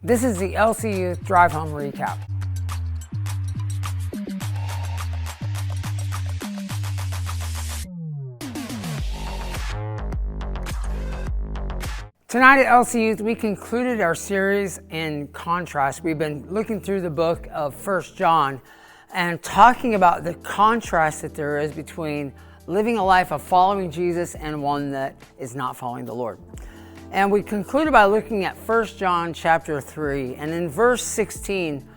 This is the LC Youth Drive Home Recap. Tonight at LC Youth, we concluded our series in contrast. We've been looking through the book of 1 John and talking about the contrast that there is between living a life of following Jesus and one that is not following the Lord. And we concluded by looking at 1 John chapter 3. And in verse 16,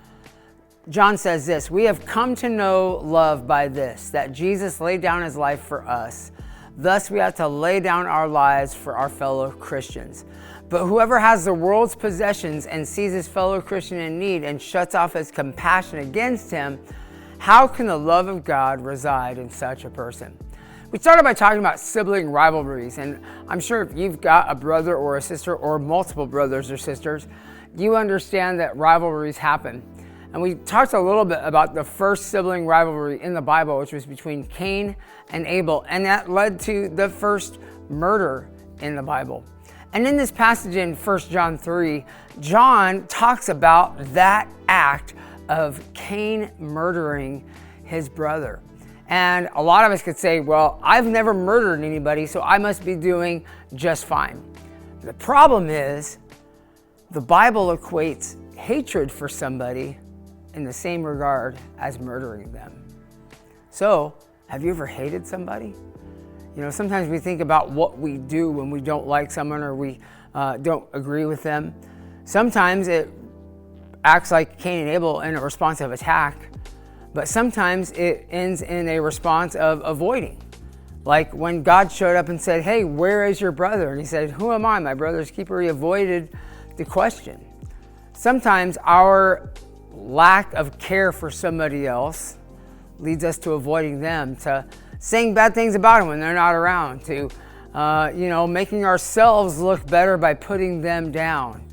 John says this: "We have come to know love by this, that Jesus laid down his life for us. Thus we have to lay down our lives for our fellow Christians. But whoever has the world's possessions and sees his fellow Christian in need and shuts off his compassion against him, how can the love of God reside in such a person?" We started by talking about sibling rivalries, and I'm sure if you've got a brother or a sister or multiple brothers or sisters, you understand that rivalries happen. And we talked a little bit about the first sibling rivalry in the Bible, which was between Cain and Abel, and that led to the first murder in the Bible. And in this passage in 1 John 3, John talks about that act of Cain murdering his brother. And a lot of us could say, well, I've never murdered anybody, so I must be doing just fine. The problem is, the Bible equates hatred for somebody in the same regard as murdering them. So, have you ever hated somebody? You know, sometimes we think about what we do when we don't like someone or we don't agree with them. Sometimes it acts like Cain and Abel in a response of attack, but sometimes it ends in a response of avoiding. Like when God showed up and said, "Hey, where is your brother?" And he said, "Who am I? My brother's keeper." He avoided the question. Sometimes our lack of care for somebody else leads us to avoiding them, to saying bad things about them when they're not around, to making ourselves look better by putting them down.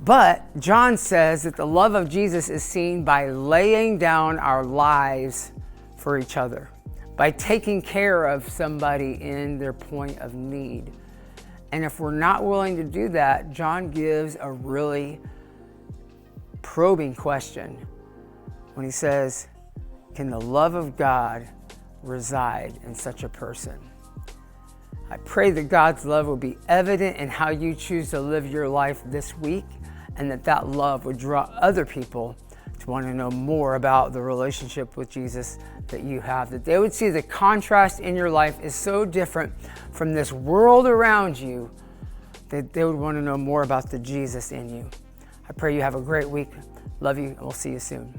But John says that the love of Jesus is seen by laying down our lives for each other, by taking care of somebody in their point of need. And if we're not willing to do that, John gives a really probing question when he says, can the love of God reside in such a person? I pray that God's love will be evident in how you choose to live your life this week, and that love would draw other people to want to know more about the relationship with Jesus that you have, that they would see the contrast in your life is so different from this world around you that they would want to know more about the Jesus in you. I pray you have a great week. Love you, and we'll see you soon.